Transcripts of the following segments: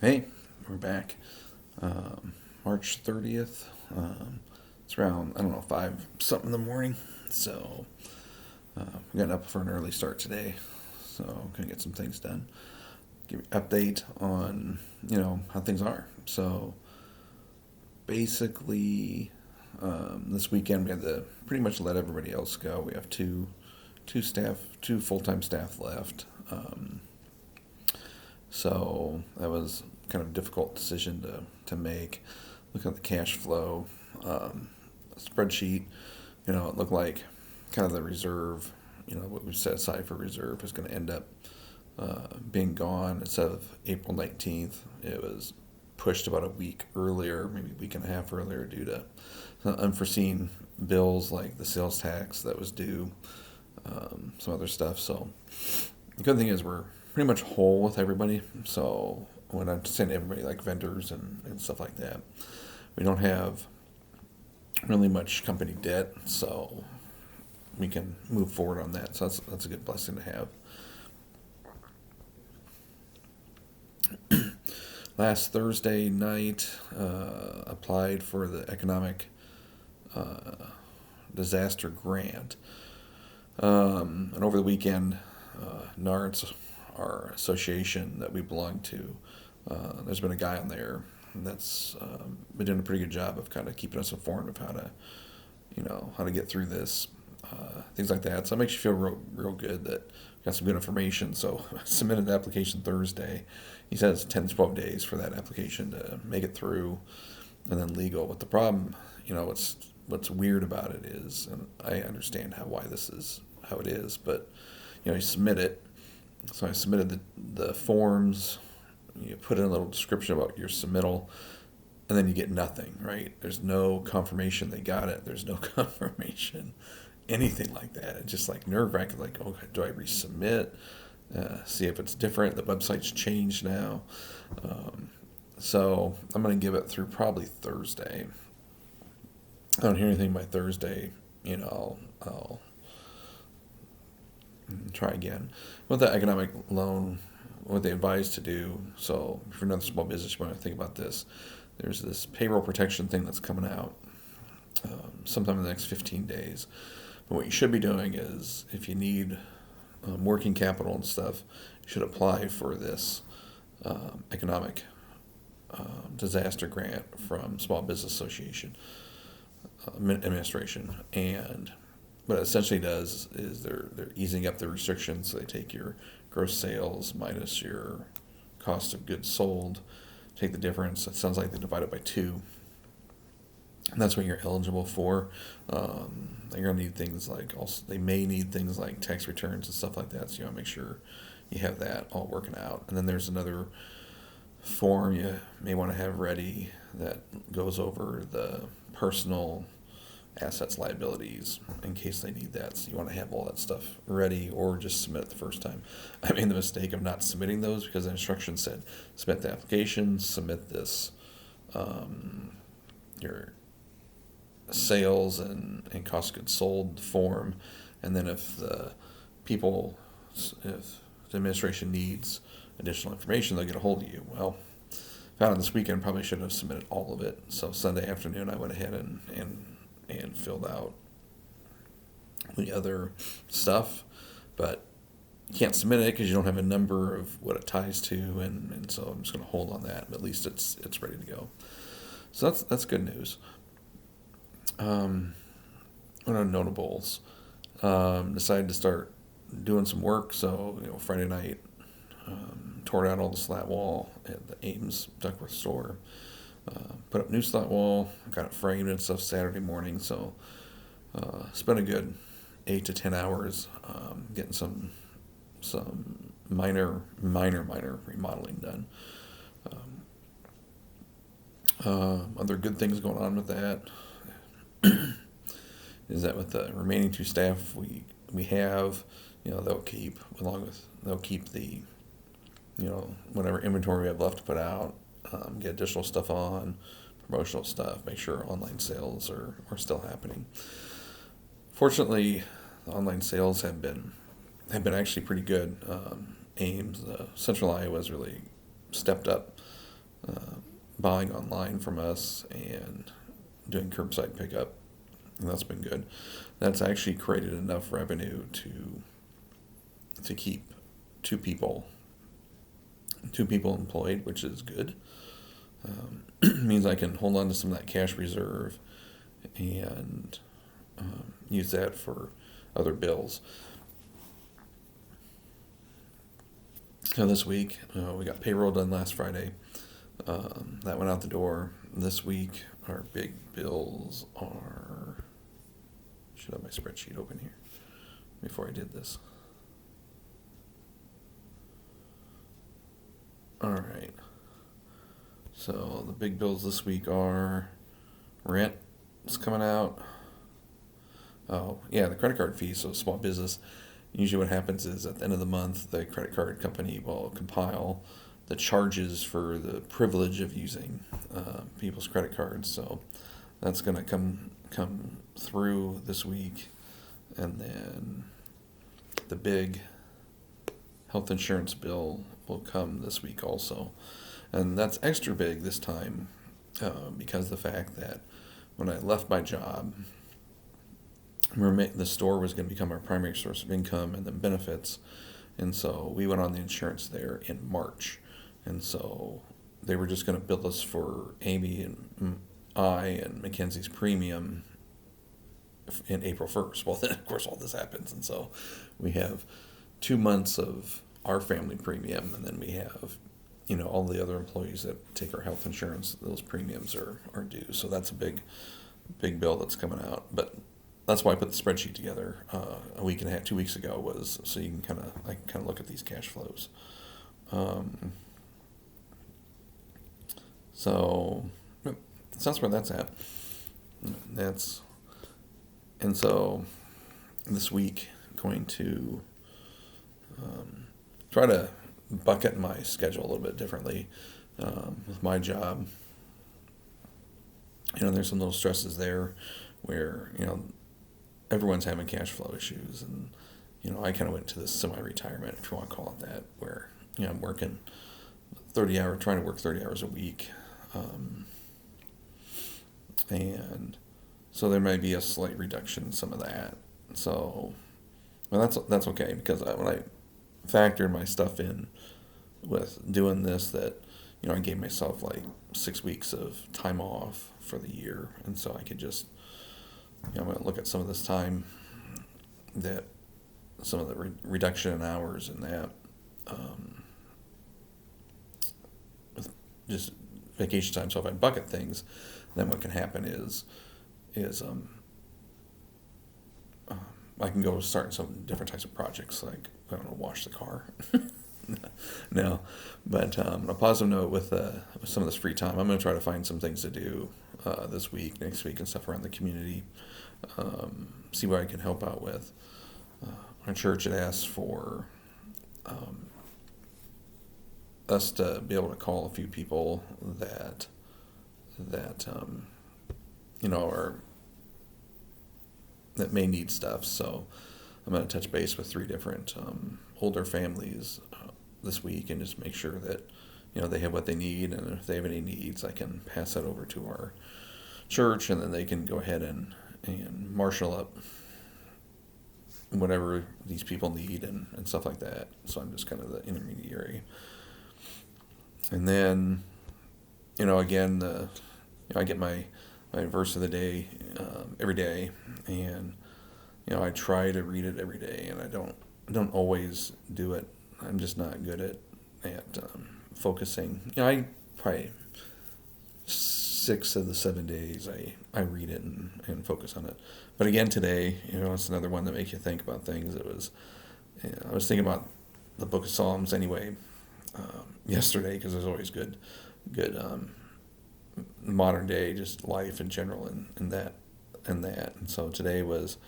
Hey, we're back. March 30th. It's around, I don't know, 5 something in the morning. So, we got up for an early start today. So, gonna get some things done. Give you an update on, how things are. So, basically, this weekend we had to pretty much let everybody else go. We have two full-time staff left. So that was kind of a difficult decision to make. Looking at the cash flow spreadsheet, it looked like kind of the reserve, what we set aside for reserve is going to end up being gone instead of April 19th. It was pushed about a week earlier, maybe a week and a half earlier, due to some unforeseen bills like the sales tax that was due, some other stuff. So the good thing is we're pretty much whole with everybody. So when I'm saying everybody, like vendors and stuff like that, we don't have really much company debt, so we can move forward on that. So that's a good blessing to have. Last Thursday night, applied for the economic disaster grant, and over the weekend, NARTS, our association that we belong to, there's been a guy on there that's been doing a pretty good job of kind of keeping us informed of how to get through this, things like that. So it makes you feel real good that we got some good information. So I submitted the application Thursday. He says 10 to 12 days for that application to make it through, and then legal. But the problem, what's weird about it is, and I understand why this is how it is, but you submit it. So I submitted the forms. You put in a little description about your submittal, and then you get nothing, right? There's no confirmation they got it. There's no confirmation, anything like that. It's just like nerve wracking. Like, oh, do I resubmit? See if it's different. The website's changed now. So I'm going to give it through probably Thursday. I don't hear anything by Thursday. I'll try again. With the economic loan, what they advise to do, so if you're another small business, you want to think about this. There's this payroll protection thing that's coming out sometime in the next 15 days. But what you should be doing is, if you need working capital and stuff, you should apply for this economic disaster grant from Small Business Association administration. And what it essentially does is they're easing up the restrictions. So they take your gross sales minus your cost of goods sold, take the difference. It sounds like they divide it by two, and that's what you're eligible for. They're gonna need things like, also they may need things like tax returns and stuff like that. So you want to make sure you have that all working out. And then there's another form you may want to have ready that goes over the personal assets, liabilities, in case they need that. So you want to have all that stuff ready, or just submit it the first time. I made the mistake of not submitting those because the instructions said submit the application, submit this, your sales and cost of goods sold form, and then if the administration needs additional information, they'll get a hold of you. Well, found out this weekend, probably should have submitted all of it. So Sunday afternoon, I went ahead and filled out the other stuff, but you can't submit it because you don't have a number of what it ties to, and so I'm just going to hold on that. But at least it's ready to go. So that's good news. One of the notables decided to start doing some work. So Friday night, tore down all the slat wall at the Ames Duckworth store. Put up new slat wall, got it framed and stuff Saturday morning. So spent a good 8 to 10 hours getting some minor remodeling done. Other good things going on with that is that with the remaining two staff we have, they'll keep the whatever inventory we have left to put out, get additional stuff on, promotional stuff, make sure online sales are still happening. Fortunately, the online sales have been actually pretty good. Ames, Central Iowa has really stepped up buying online from us and doing curbside pickup, and that's been good. That's actually created enough revenue to keep two people employed, which is good. Means I can hold on to some of that cash reserve and use that for other bills. So this week, we got payroll done last Friday. That went out the door. This week, our big bills are... Should have my spreadsheet open here before I did this. All right. So the big bills this week are rent is coming out. Oh, yeah, the credit card fees. So small business, usually what happens is at the end of the month, the credit card company will compile the charges for the privilege of using people's credit cards. So that's going to come through this week. And then the big health insurance bill will come this week also. And that's extra big this time because of the fact that when I left my job, the store was going to become our primary source of income and then benefits. And so we went on the insurance there in March. And so they were just going to bill us for Amy and I and Mackenzie's premium in April 1st. Well, then, of course, all this happens. And so we have 2 months of our family premium, and then we have, all the other employees that take our health insurance. Those premiums are due. So that's a big bill that's coming out. But that's why I put the spreadsheet together a week and a half, 2 weeks ago, was so you can I can look at these cash flows. So that's where that's at. And so this week going to try to bucket my schedule a little bit differently with my job. There's some little stresses there where, everyone's having cash flow issues. And, I kind of went to this semi-retirement, if you want to call it that, where, I'm working trying to work 30 hours a week. And so there may be a slight reduction in some of that. So, well, that's okay, because when I factored my stuff in with doing this, that, I gave myself like 6 weeks of time off for the year. And so I could just, I'm going to look at some of this time, that some of the reduction in hours and that, with just vacation time. So if I bucket things, then what can happen is I can go start some different types of projects, like, I don't know, wash the car. No, but on a positive note, with some of this free time, I'm going to try to find some things to do this week, next week, and stuff around the community. See what I can help out with. Our church had asked for us to be able to call a few people that that may need stuff. So I'm going to touch base with 3 different older families this week and just make sure that they have what they need, and if they have any needs, I can pass that over to our church, and then they can go ahead and marshal up whatever these people need and stuff like that. So I'm just kind of the intermediary. And then, again, I get my verse of the day every day, and I try to read it every day, and I don't always do it. I'm just not good at focusing. I probably 6 of the 7 days I read it and focus on it. But again today, it's another one that makes you think about things. It was, I was thinking about the Book of Psalms anyway yesterday, because there's always good modern day just life in general and that. And so today was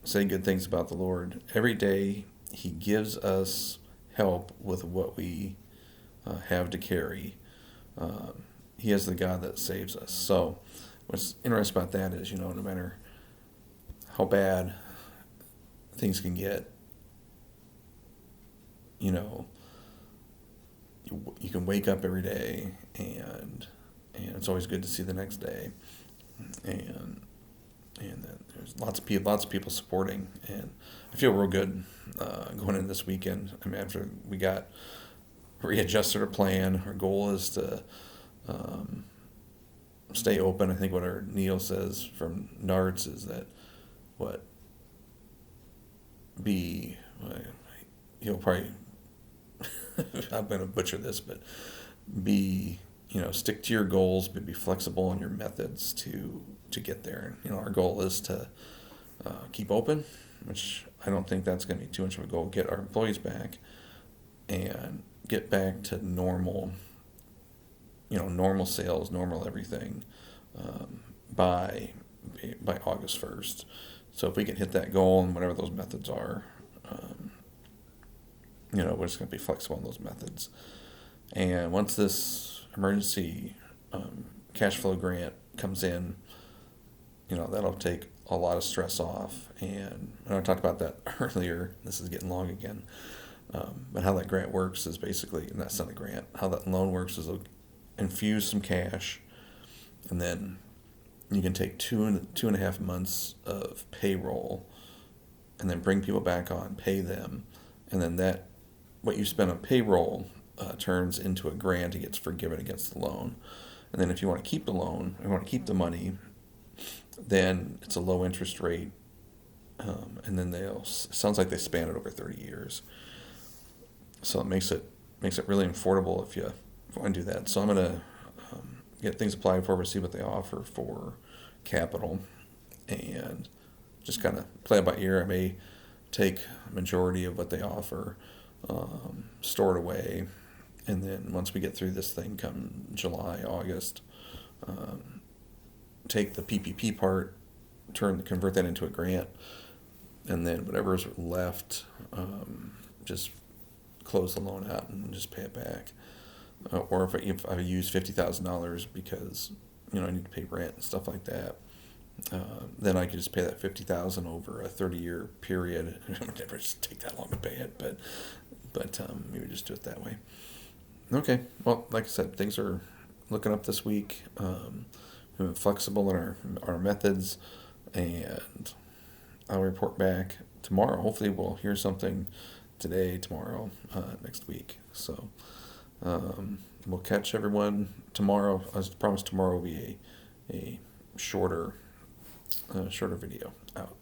say good things about the Lord every day. He gives us help with what we have to carry. He is the God that saves us. So what's interesting about that is, no matter how bad things can get, you can wake up every day, and it's always good to see the next day, and then there's lots of people supporting, and I feel real good going into this weekend. I mean, after we got readjusted our plan, our goal is to um, stay open. I think what our Neil says from NARTS is that what be he'll probably I'm going to butcher this, but be stick to your goals, but be flexible in your methods to get there. Our goal is to keep open, which I don't think that's going to be too much of a goal. Get our employees back and get back to normal, normal sales, normal everything by August 1st. So if we can hit that goal and whatever those methods are, we're just going to be flexible in those methods. And once this emergency cash flow grant comes in, that'll take a lot of stress off. And I talked about that earlier. This is getting long again. But how that grant works is basically, and that's not a grant, how that loan works is they'll infuse some cash, and then you can take 2.5 months of payroll and then bring people back on, pay them, and then that what you spend on payroll turns into a grant and gets forgiven against the loan. And then if you want to keep the loan, you want to keep the money, then it's a low interest rate, and then sounds like they span it over 30 years. So it makes it really affordable if you want to do that. So I'm gonna get things applied for, see what they offer for capital, and just kind of play it by ear. I may take a majority of what they offer, store it away, and then once we get through this thing come July, August, take the PPP part, convert that into a grant, and then whatever's left, just close the loan out and just pay it back. Or if I use $50,000 because I need to pay rent and stuff like that, then I could just pay that $50,000 over a 30-year period. It would never just take that long to pay it, but we would just do it that way. Okay, well, like I said, things are looking up this week. We're flexible in our methods, and I'll report back tomorrow. Hopefully, we'll hear something today, tomorrow, next week. So we'll catch everyone tomorrow. As promised, tomorrow will be a shorter video out.